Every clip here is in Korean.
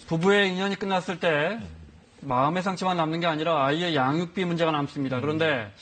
부부의 인연이 끝났을 때 마음의 상처만 남는 게 아니라 아이의 양육비 문제가 남습니다. 그런데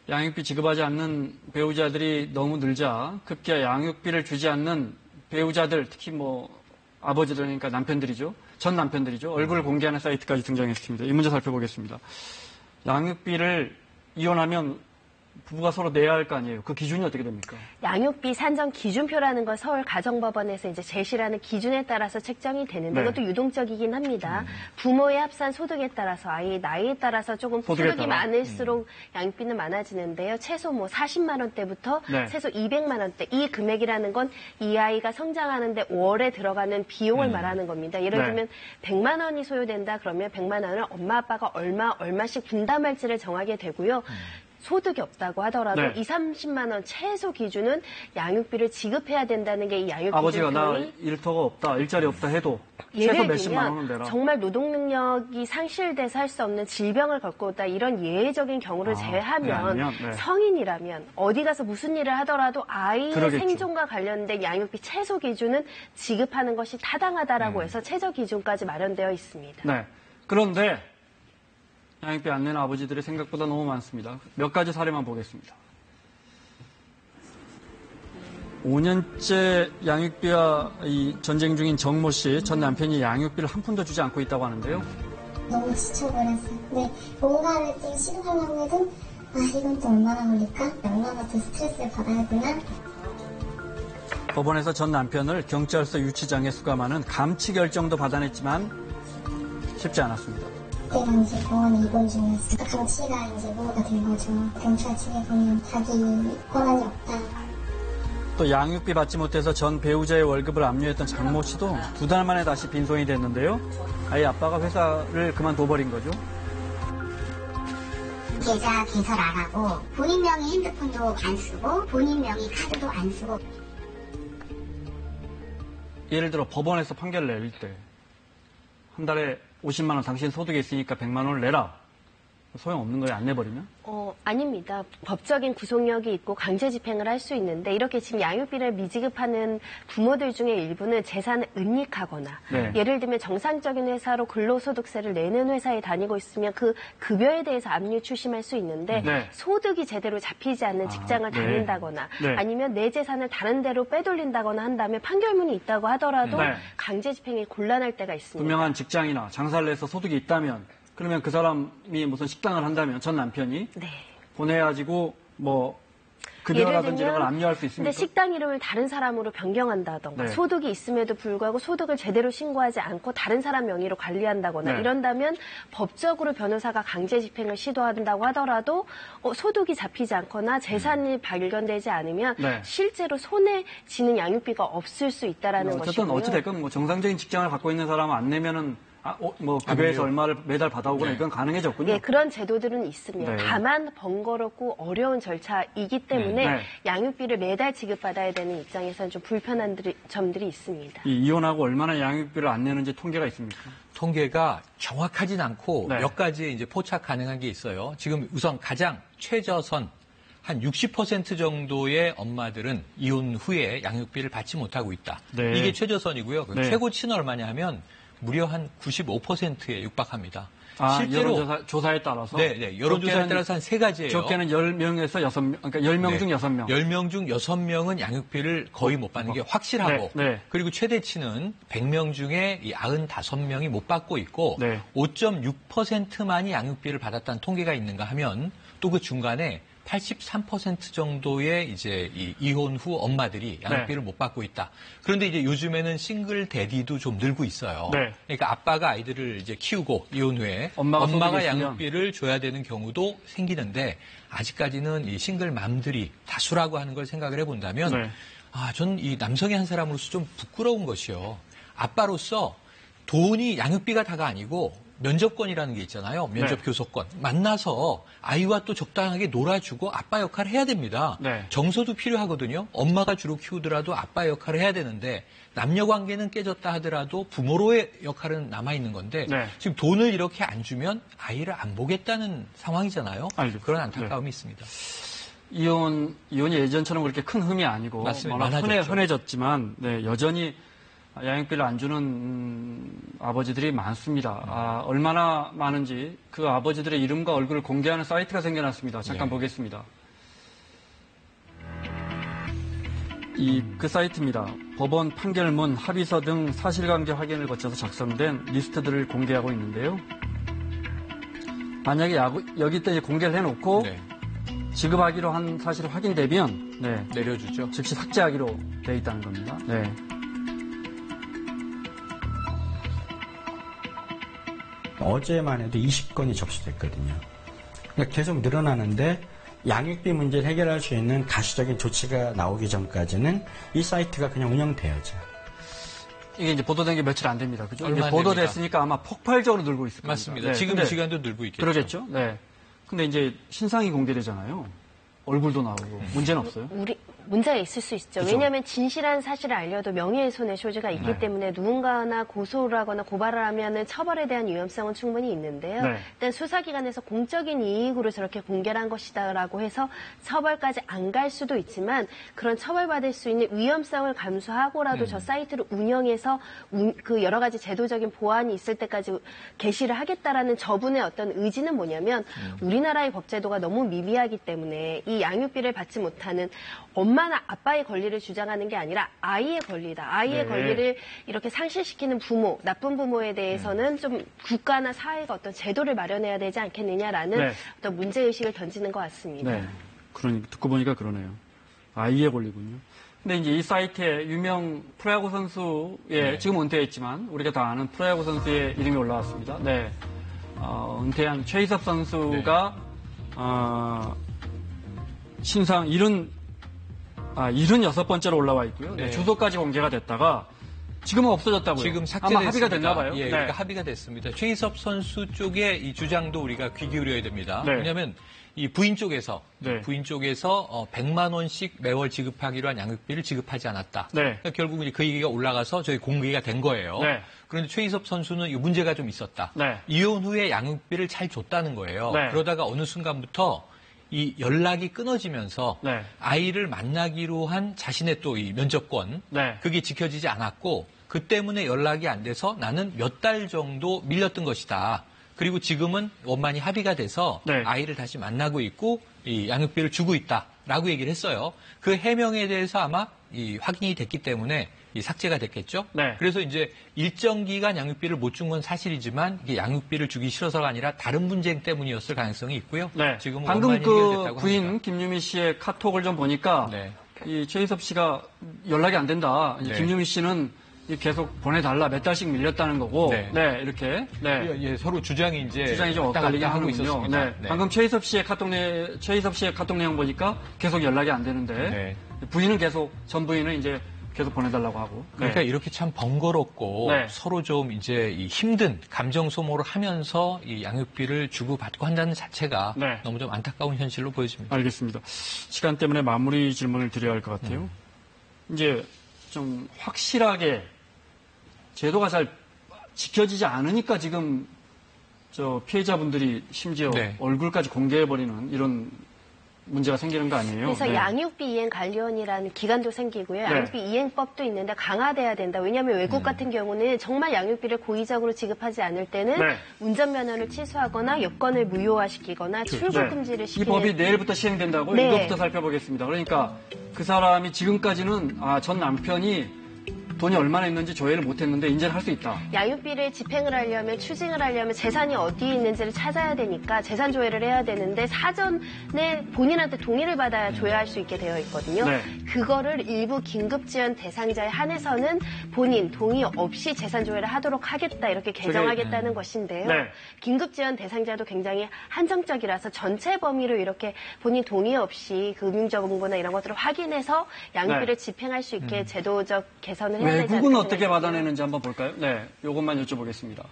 양육비 지급하지 않는 배우자들이 너무 늘자 급기야 양육비를 주지 않는 배우자들, 특히 뭐 아버지들, 그러니까 남편들이죠. 전 남편들이죠. 얼굴을 공개하는 사이트까지 등장했습니다. 이 문제 살펴보겠습니다. 양육비를 이혼하면 부부가 서로 내야 할 거 아니에요. 그 기준이 어떻게 됩니까? 양육비 산정 기준표라는 걸 서울 가정법원에서 이제 제시라는 기준에 따라서 책정이 되는데 네. 이것도 유동적이긴 합니다. 부모의 합산 소득에 따라서 아이의 나이에 따라서 조금 소득이 많을수록 양육비는 많아지는데요. 최소 뭐 40만 원대부터 네. 최소 200만 원대. 이 금액이라는 건 이 아이가 성장하는데 월에 들어가는 비용을 말하는 겁니다. 예를 네. 들면 100만 원이 소요된다 그러면 100만 원을 엄마 아빠가 얼마씩 분담할지를 정하게 되고요. 소득이 없다고 하더라도 네. 2, 30만 원 최소 기준은 양육비를 지급해야 된다는 게 이 양육비 아버지가 나 기준이 일터가 없다, 일자리 없다 해도 최소 예를 몇십만 원은 들면 내라. 정말 노동 능력이 상실돼서 할 수 없는 질병을 겪고 있다 이런 예외적인 경우를 제외하면 네. 성인이라면 어디 가서 무슨 일을 하더라도 아이의 그러겠죠. 생존과 관련된 양육비 최소 기준은 지급하는 것이 타당하다라고 해서 최저 기준까지 마련되어 있습니다. 네. 그런데 양육비 안 내는 아버지들이 생각보다 너무 많습니다. 몇 가지 사례만 보겠습니다. 5년째 양육비와 이 전쟁 중인 정모 씨 전 남편이 양육비를 한 푼도 주지 않고 있다고 하는데요. 너무 지쳐버렸어요. 근데 뭔가를 좀 시도하려고 해도 이건 또 얼마나 걸릴까? 얼마나 더 스트레스를 받아야 되나? 법원에서 전 남편을 경찰서 유치장에 수감하는 감치 결정도 받아냈지만 쉽지 않았습니다. 그때 당시 병원에 입원 중이었어요. 감치가 이제 뭐가 된 거죠. 경찰 측에서는 자기 권한이 없다. 또 양육비 받지 못해서 전 배우자의 월급을 압류했던 장모 씨도 2달 만에 다시 빈손이 됐는데요. 아예 아빠가 회사를 그만둬버린 거죠. 계좌 개설 안 하고 본인 명의 핸드폰도 안 쓰고 본인 명의 카드도 안 쓰고. 예를 들어 법원에서 판결을 내릴 때 한 달에 50만 원 당신 소득에 있으니까 100만 원을 내라. 소용없는 거예요? 안 내버리면? 아닙니다. 법적인 구속력이 있고 강제 집행을 할 수 있는데 이렇게 지금 양육비를 미지급하는 부모들 중에 일부는 재산을 은닉하거나 네. 예를 들면 정상적인 회사로 근로소득세를 내는 회사에 다니고 있으면 그 급여에 대해서 압류 추심할 수 있는데 네. 소득이 제대로 잡히지 않는 직장을 네. 다닌다거나 네. 아니면 내 재산을 다른 데로 빼돌린다거나 한다면 판결문이 있다고 하더라도 네. 강제 집행이 곤란할 때가 있습니다. 분명한 직장이나 장사를 해서 소득이 있다면 그러면 그 사람이 무슨 식당을 한다면 전 남편이 네. 보내가지고 뭐 급여라든지 이런 걸 압류할 수 근데 있습니까? 식당 이름을 다른 사람으로 변경한다던가 네. 소득이 있음에도 불구하고 소득을 제대로 신고하지 않고 다른 사람 명의로 관리한다거나 네. 이런다면 법적으로 변호사가 강제 집행을 시도한다고 하더라도 소득이 잡히지 않거나 재산이 발견되지 않으면 네. 실제로 손에 쥐는 양육비가 없을 수 있다라는 어쨌든 것이고요. 어찌됐건 뭐 정상적인 직장을 갖고 있는 사람은 안 내면은 뭐 급여에서 얼마를 매달 받아오거나 네. 이건 가능해졌군요. 예, 그런 제도들은 있습니다. 네. 다만 번거롭고 어려운 절차이기 때문에 네. 양육비를 매달 지급받아야 되는 입장에서는 좀 불편한 점들이 있습니다. 이혼하고 얼마나 양육비를 안 내는지 통계가 있습니까? 통계가 정확하진 않고 네. 몇 가지 이제 포착 가능한 게 있어요. 지금 우선 가장 최저선 한 60% 정도의 엄마들은 이혼 후에 양육비를 받지 못하고 있다. 네. 이게 최저선이고요. 네. 최고치는 얼마냐 하면 무려 한 95%에 육박합니다. 실제로 여론조사에 따라서? 네. 여론조사에 따라서 한 세 가지예요. 적게는 10명에서 6명, 그러니까 10명 중 6명. 10명 중 6명은 양육비를 거의 못 받는 게 확실하고 네. 그리고 최대치는 100명 중에 이 95명이 못 받고 있고 네. 5.6%만이 양육비를 받았다는 통계가 있는가 하면 또 그 중간에 83% 정도의 이제 이 이혼 후 엄마들이 양육비를 못 받고 있다. 그런데 이제 요즘에는 싱글 대디도 좀 늘고 있어요. 네. 그러니까 아빠가 아이들을 이제 키우고 이혼 후에 엄마가 양육비를 줘야 되는 경우도 생기는데 아직까지는 이 싱글 맘들이 다수라고 하는 걸 생각을 해본다면 네. 전 이 남성의 한 사람으로서 좀 부끄러운 것이요. 아빠로서 돈이 양육비가 다가 아니고 면접권이라는 게 있잖아요. 면접 네. 교섭권. 만나서 아이와 또 적당하게 놀아주고 아빠 역할을 해야 됩니다. 네. 정서도 필요하거든요. 엄마가 주로 키우더라도 아빠 역할을 해야 되는데 남녀 관계는 깨졌다 하더라도 부모로의 역할은 남아있는 건데 네. 지금 돈을 이렇게 안 주면 아이를 안 보겠다는 상황이잖아요. 알죠. 그런 안타까움이 있습니다. 이혼이 예전처럼 그렇게 큰 흠이 아니고 맞습니다. 워낙 많아졌죠. 흔해졌지만 여전히 양육비를 안 주는 아버지들이 많습니다. 얼마나 많은지 그 아버지들의 이름과 얼굴을 공개하는 사이트가 생겨났습니다. 잠깐 보겠습니다. 그 사이트입니다. 법원 판결문, 합의서 등 사실관계 확인을 거쳐서 작성된 리스트들을 공개하고 있는데요. 만약에 여기다 이제 공개를 해놓고 지급하기로 한 사실이 확인되면 내려주죠. 즉시 삭제하기로 돼 있다는 겁니다. 네. 어제만 해도 20건이 접수됐거든요. 그러니까 계속 늘어나는데 양육비 문제를 해결할 수 있는 가시적인 조치가 나오기 전까지는 이 사이트가 그냥 운영돼야죠. 이게 이제 보도된 게 며칠 안 됩니다. 그죠? 얼마 이제 안 보도됐으니까 아마 폭발적으로 늘고 있을 겁니다. 맞습니다. 네, 지금 이 시간도 늘고 있겠죠. 그러겠죠. 네. 근데 이제 신상이 공개되잖아요. 얼굴도 나오고 문제는 없어요. 문제가 있을 수 있죠. 그렇죠. 왜냐하면 진실한 사실을 알려도 명예훼손의 소지가 있기 때문에 누군가나 고소를 하거나 고발을 하면은 처벌에 대한 위험성은 충분히 있는데요. 일단 수사기관에서 공적인 이익으로 저렇게 공개를 한 것이다라고 해서 처벌까지 안 갈 수도 있지만 그런 처벌받을 수 있는 위험성을 감수하고라도 저 사이트를 운영해서 그 여러 가지 제도적인 보완이 있을 때까지 게시를 하겠다라는 저분의 어떤 의지는 뭐냐면 우리나라의 법제도가 너무 미비하기 때문에 이 양육비를 받지 못하는 엄마나 아빠의 권리를 주장하는 게 아니라 아이의 권리다. 아이의 권리를 이렇게 상실시키는 부모, 나쁜 부모에 대해서는 좀 국가나 사회가 어떤 제도를 마련해야 되지 않겠느냐라는 어떤 문제의식을 던지는 것 같습니다. 네. 그러니까 듣고 보니까 그러네요. 아이의 권리군요. 근데 이제 이 사이트에 유명 프로야구 선수의 지금 은퇴했지만 우리가 다 아는 프로야구 선수의 이름이 올라왔습니다. 네. 은퇴한 최희섭 선수가 신상 76번째로 올라와 있고요. 네, 주소까지 공개가 됐다가 지금은 없어졌다고요. 지금 삭제됐습니다. 아마 합의가 됐나 봐요. 예, 그러니까 합의가 됐습니다. 최희섭 선수 쪽의 이 주장도 우리가 귀 기울여야 됩니다. 왜냐하면 이 부인 쪽에서 100만 원씩 매월 지급하기로 한 양육비를 지급하지 않았다. 그러니까 결국 이제 그 얘기가 올라가서 저희 공개가 된 거예요. 그런데 최희섭 선수는 이 문제가 좀 있었다. 이혼 후에 양육비를 잘 줬다는 거예요. 그러다가 어느 순간부터 이 연락이 끊어지면서 아이를 만나기로 한 자신의 또 이 면접권 그게 지켜지지 않았고 그 때문에 연락이 안 돼서 나는 몇 달 정도 밀렸던 것이다. 그리고 지금은 원만히 합의가 돼서 아이를 다시 만나고 있고 이 양육비를 주고 있다라고 얘기를 했어요. 그 해명에 대해서 아마 이 확인이 됐기 때문에 이 삭제가 됐겠죠. 그래서 이제 일정 기간 양육비를 못 준 건 사실이지만 이게 양육비를 주기 싫어서가 아니라 다른 분쟁 때문이었을 가능성이 있고요. 지금 방금 그 부인 김유미 씨의 카톡을 좀 보니까 이 최희섭 씨가 연락이 안 된다. 김유미 씨는 계속 보내달라, 몇 달씩 밀렸다는 거고, 이렇게, 예, 서로 주장이 좀 엇갈리게 하고 하는군요. 있었습니다. 방금 최희섭 씨의 카톡 내용 보니까 계속 연락이 안 되는데, 부인은 계속, 전 부인은 이제 계속 보내달라고 하고. 그러니까 이렇게 참 번거롭고 서로 좀 이제 이 힘든 감정 소모를 하면서 이 양육비를 주고받고 한다는 자체가 너무 좀 안타까운 현실로 보여집니다. 알겠습니다. 시간 때문에 마무리 질문을 드려야 할 것 같아요. 이제 좀 확실하게 제도가 잘 지켜지지 않으니까 지금 저 피해자분들이 심지어 얼굴까지 공개해버리는 이런 문제가 생기는 거 아니에요? 그래서 양육비 이행 관련이라는 기관도 생기고요. 양육비 이행법도 있는데 강화돼야 된다. 왜냐하면 외국 같은 경우는 정말 양육비를 고의적으로 지급하지 않을 때는 운전면허를 취소하거나 여권을 무효화시키거나 출국 금지를 시키는. 이 법이 내일부터 시행된다고요? 이것부터 살펴보겠습니다. 그러니까 그 사람이 지금까지는 전 남편이 돈이 얼마나 있는지 조회를 못했는데 이제는 할 수 있다. 양육비를 집행을 하려면 추징을 하려면 재산이 어디에 있는지를 찾아야 되니까 재산 조회를 해야 되는데 사전에 본인한테 동의를 받아야 조회할 수 있게 되어 있거든요. 그거를 일부 긴급지원 대상자에 한해서는 본인 동의 없이 재산 조회를 하도록 하겠다 이렇게 개정하겠다는 것인데요. 긴급지원 대상자도 굉장히 한정적이라서 전체 범위로 이렇게 본인 동의 없이 그 금융정보나 이런 것들을 확인해서 양육비를 집행할 수 있게 제도적 개선을 해야 되지 않을까. 외국은 어떻게 받아내는지 한번 볼까요? 이것만 여쭤보겠습니다.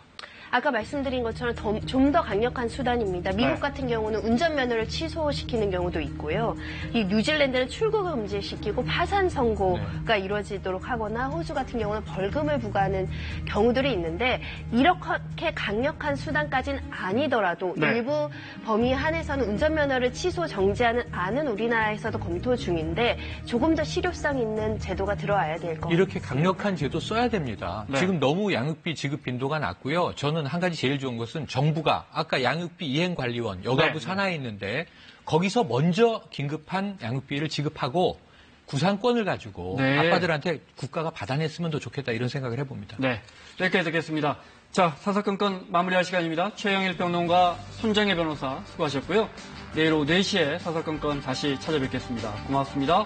아까 말씀드린 것처럼 좀 더 강력한 수단입니다. 미국 네. 같은 경우는 운전면허를 취소시키는 경우도 있고요. 이 뉴질랜드는 출국 금지시키고 파산 선고가 이루어지도록 하거나 호주 같은 경우는 벌금을 부과하는 경우들이 있는데 이렇게 강력한 수단까지는 아니더라도 네. 일부 범위 한해서는 운전면허를 취소 정지하는 안은 우리나라에서도 검토 중인데 조금 더 실효성 있는 제도가 들어와야 될 것 같습니다. 이렇게 강력한 제도 써야 됩니다. 네. 지금 너무 양육비 지급 빈도가 낮고요. 저는 한 가지 제일 좋은 것은 정부가 아까 양육비 이행관리원 여가부 네. 산하에 있는데 거기서 먼저 긴급한 양육비를 지급하고 구상권을 가지고 네. 아빠들한테 국가가 받아냈으면 더 좋겠다 이런 생각을 해봅니다. 네, 여기까지 듣겠습니다. 자, 사사건건 마무리할 시간입니다. 최영일 평론가, 손정혜 변호사 수고하셨고요. 내일 오후 4시에 사사건건 다시 찾아뵙겠습니다. 고맙습니다.